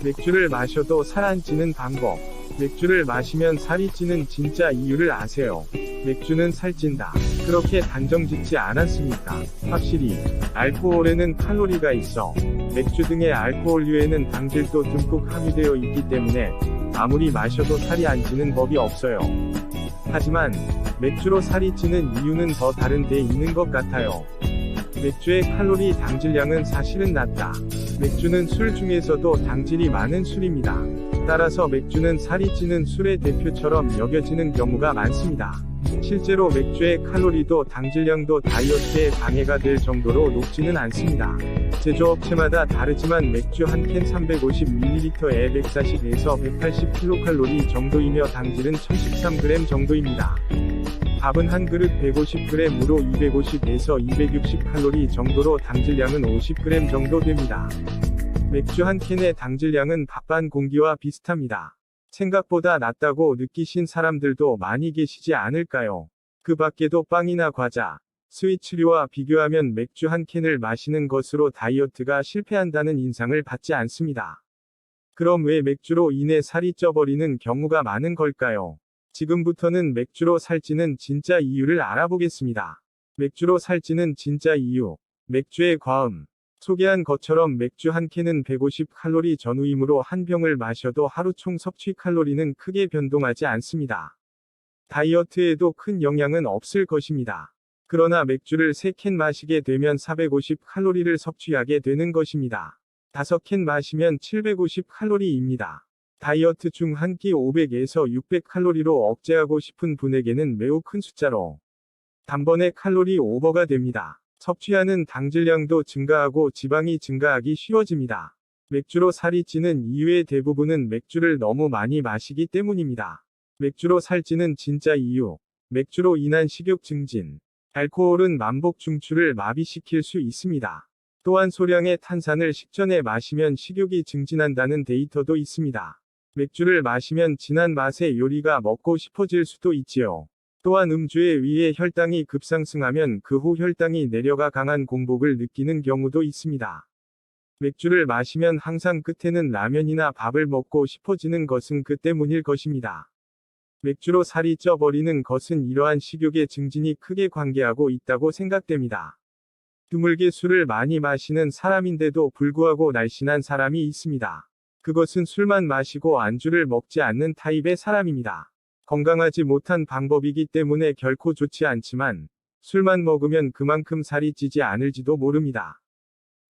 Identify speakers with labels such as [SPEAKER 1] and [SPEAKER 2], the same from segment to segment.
[SPEAKER 1] 맥주를 마셔도 살 안 찌는 방법. 맥주를 마시면 살이 찌는 진짜 이유를 아세요? 맥주는 살찐다. 그렇게 단정 짓지 않았습니까? 확실히 알코올에는 칼로리가 있어 맥주 등의 알코올류에는 당질도 듬뿍 함유되어 있기 때문에 아무리 마셔도 살이 안 찌는 법이 없어요. 하지만 맥주로 살이 찌는 이유는 더 다른 데 있는 것 같아요. 맥주의 칼로리 당질량은 사실은 낮다. 맥주는 술 중에서도 당질이 많은 술입니다. 따라서 맥주는 살이 찌는 술의 대표처럼 여겨지는 경우가 많습니다. 실제로 맥주의 칼로리도 당질량도 다이어트에 방해가 될 정도로 높지는 않습니다. 제조업체마다 다르지만 맥주 한 캔 350ml에 140에서 180kcal 정도이며 당질은 1013g 정도입니다. 밥은 한 그릇 150g으로 250에서 260칼로리 정도로 당질량은 50g 정도 됩니다. 맥주 한 캔의 당질량은 밥 반 공기와 비슷합니다. 생각보다 낮다고 느끼신 사람들도 많이 계시지 않을까요? 그 밖에도 빵이나 과자, 스위트류와 비교하면 맥주 한 캔을 마시는 것으로 다이어트가 실패한다는 인상을 받지 않습니다. 그럼 왜 맥주로 인해 살이 쪄버리는 경우가 많은 걸까요? 지금부터는 맥주로 살찌는 진짜 이유를 알아보겠습니다. 맥주로 살찌는 진짜 이유. 맥주의 과음. 소개한 것처럼 맥주 한 캔은 150칼로리 전후이므로 한 병을 마셔도 하루 총 섭취 칼로리는 크게 변동하지 않습니다. 다이어트에도 큰 영향은 없을 것입니다. 그러나 맥주를 3캔 마시게 되면 450칼로리를 섭취하게 되는 것입니다. 5캔 마시면 750칼로리입니다. 다이어트 중 한 끼 500에서 600칼로리로 억제하고 싶은 분에게는 매우 큰 숫자로 단번에 칼로리 오버가 됩니다. 섭취하는 당질량도 증가하고 지방이 증가하기 쉬워집니다. 맥주로 살이 찌는 이유의 대부분은 맥주를 너무 많이 마시기 때문입니다. 맥주로 살찌는 진짜 이유. 맥주로 인한 식욕 증진. 알코올은 만복 중추를 마비시킬 수 있습니다. 또한 소량의 탄산을 식전에 마시면 식욕이 증진한다는 데이터도 있습니다. 맥주를 마시면 진한 맛의 요리가 먹고 싶어질 수도 있지요. 또한 음주에 의해 혈당이 급상승하면 그 후 혈당이 내려가 강한 공복을 느끼는 경우도 있습니다. 맥주를 마시면 항상 끝에는 라면이나 밥을 먹고 싶어지는 것은 그 때문일 것입니다. 맥주로 살이 쪄버리는 것은 이러한 식욕의 증진이 크게 관계하고 있다고 생각됩니다. 드물게 술을 많이 마시는 사람인데도 불구하고 날씬한 사람이 있습니다. 그것은 술만 마시고 안주를 먹지 않는 타입의 사람입니다. 건강하지 못한 방법이기 때문에 결코 좋지 않지만 술만 먹으면 그만큼 살이 찌지 않을지도 모릅니다.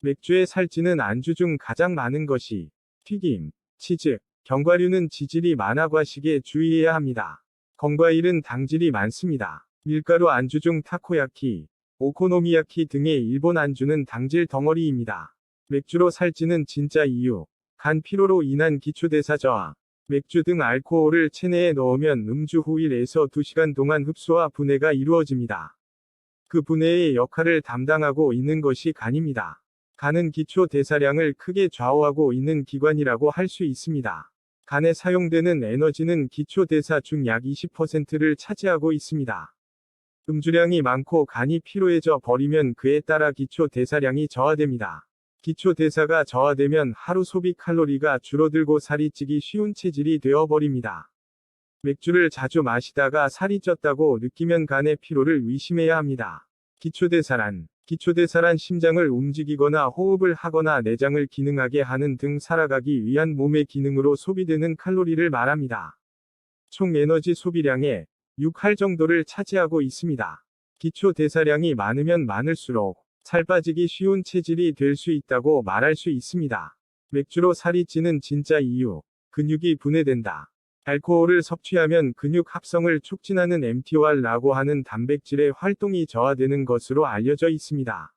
[SPEAKER 1] 맥주에 살찌는 안주 중 가장 많은 것이 튀김, 치즈, 견과류는 지질이 많아 과식에 주의해야 합니다. 건과일은 당질이 많습니다. 밀가루 안주 중 타코야키, 오코노미야키 등의 일본 안주는 당질 덩어리입니다. 맥주로 살찌는 진짜 이유. 간 피로로 인한 기초대사 저하. 맥주 등 알코올을 체내에 넣으면 음주 후 1에서 2시간 동안 흡수와 분해가 이루어집니다. 그 분해의 역할을 담당하고 있는 것이 간입니다. 간은 기초 대사량을 크게 좌우하고 있는 기관이라고 할 수 있습니다. 간에 사용되는 에너지는 기초 대사 중 약 20%를 차지하고 있습니다. 음주량이 많고 간이 피로해져 버리면 그에 따라 기초 대사량이 저하됩니다. 기초 대사가 저하되면 하루 소비 칼로리가 줄어들고 살이 찌기 쉬운 체질이 되어버립니다. 맥주를 자주 마시다가 살이 쪘다고 느끼면 간의 피로를 의심해야 합니다. 기초대사란 심장을 움직이거나 호흡을 하거나 내장을 기능하게 하는 등 살아가기 위한 몸의 기능으로 소비되는 칼로리를 말합니다. 총 에너지 소비량의 6할 정도를 차지하고 있습니다. 기초 대사량이 많으면 많을수록 살 빠지기 쉬운 체질이 될 수 있다고 말할 수 있습니다. 맥주로 살이 찌는 진짜 이유. 근육이 분해된다. 알코올을 섭취하면 근육 합성을 촉진하는 mTOR라고 하는 단백질의 활동이 저하되는 것으로 알려져 있습니다.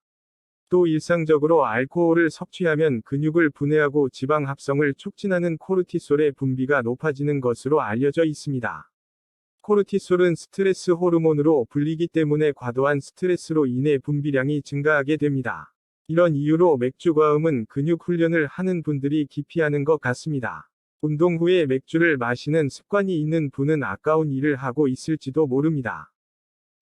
[SPEAKER 1] 또 일상적으로 알코올을 섭취하면 근육을 분해하고 지방 합성을 촉진하는 코르티솔의 분비가 높아지는 것으로 알려져 있습니다. 코르티솔은 스트레스 호르몬으로 불리기 때문에 과도한 스트레스로 인해 분비량이 증가하게 됩니다. 이런 이유로 맥주 과음은 근육 훈련을 하는 분들이 기피하는 것 같습니다. 운동 후에 맥주를 마시는 습관이 있는 분은 아까운 일을 하고 있을지도 모릅니다.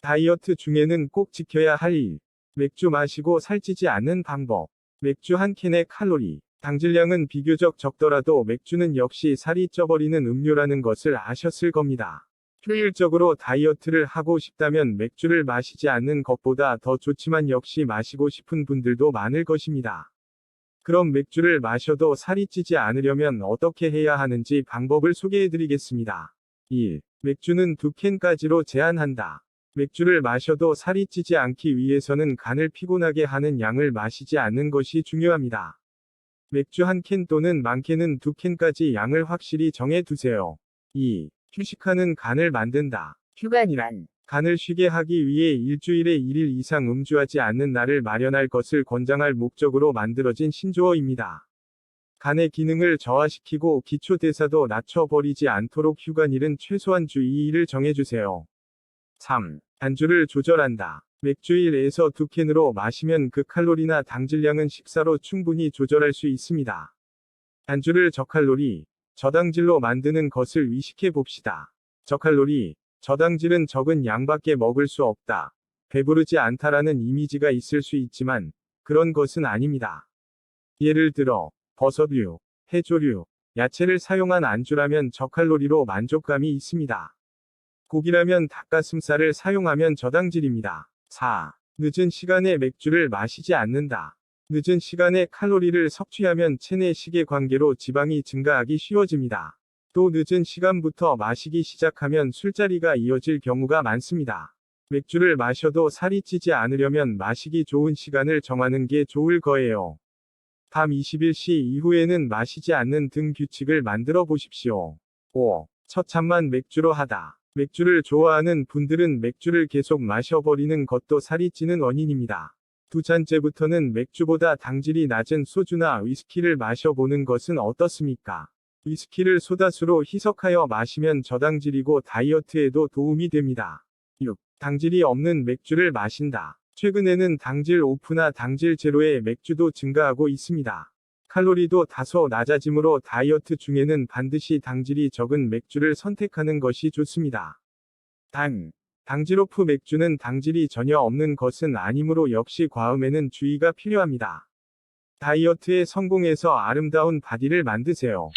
[SPEAKER 1] 다이어트 중에는 꼭 지켜야 할 일. 맥주 마시고 살찌지 않는 방법. 맥주 한 캔의 칼로리. 당질량은 비교적 적더라도 맥주는 역시 살이 쪄버리는 음료라는 것을 아셨을 겁니다. 효율적으로 다이어트를 하고 싶다면 맥주를 마시지 않는 것보다 더 좋지만 역시 마시고 싶은 분들도 많을 것입니다. 그럼 맥주를 마셔도 살이 찌지 않으려면 어떻게 해야 하는지 방법을 소개해드리겠습니다. 1. 맥주는 2캔까지로 제한한다. 맥주를 마셔도 살이 찌지 않기 위해서는 간을 피곤하게 하는 양을 마시지 않는 것이 중요합니다. 맥주 1캔 또는 많게는 2캔까지 양을 확실히 정해 두세요. 2. 휴식하는 간을 만든다.
[SPEAKER 2] 휴간이란
[SPEAKER 1] 간을 쉬게 하기 위해 일주일에 1일 이상 음주하지 않는 날을 마련할 것을 권장할 목적으로 만들어진 신조어입니다. 간의 기능을 저하시키고 기초대사도 낮춰버리지 않도록 휴간일은 최소한 주 2일을 정해주세요. 3. 안주를 조절한다. 맥주 1에서 2캔으로 마시면 그 칼로리나 당질량은 식사로 충분히 조절할 수 있습니다. 안주를 저칼로리, 저당질로 만드는 것을 의식해 봅시다. 저칼로리, 저당질은 적은 양밖에 먹을 수 없다. 배부르지 않다라는 이미지가 있을 수 있지만 그런 것은 아닙니다. 예를 들어 버섯류, 해조류, 야채를 사용한 안주라면 저칼로리로 만족감이 있습니다. 고기라면 닭가슴살을 사용하면 저당질입니다. 4. 늦은 시간에 맥주를 마시지 않는다. 늦은 시간에 칼로리를 섭취하면 체내 시계 관계로 지방이 증가하기 쉬워집니다. 또 늦은 시간부터 마시기 시작하면 술자리가 이어질 경우가 많습니다. 맥주를 마셔도 살이 찌지 않으려면 마시기 좋은 시간을 정하는 게 좋을 거예요. 밤 21시 이후에는 마시지 않는 등 규칙을 만들어 보십시오. 5. 첫 잔만 맥주로 하다. 맥주를 좋아하는 분들은 맥주를 계속 마셔버리는 것도 살이 찌는 원인입니다. 2잔째부터는 맥주보다 당질이 낮은 소주나 위스키를 마셔보는 것은 어떻습니까? 위스키를 소다수로 희석하여 마시면 저당질이고 다이어트에도 도움이 됩니다. 6. 당질이 없는 맥주를 마신다. 최근에는 당질 오프나 당질 제로의 맥주도 증가하고 있습니다. 칼로리도 다소 낮아지므로 다이어트 중에는 반드시 당질이 적은 맥주를 선택하는 것이 좋습니다. 당질 오프 맥주는 당질이 전혀 없는 것은 아니므로 역시 과음에는 주의가 필요합니다. 다이어트에 성공해서 아름다운 바디를 만드세요.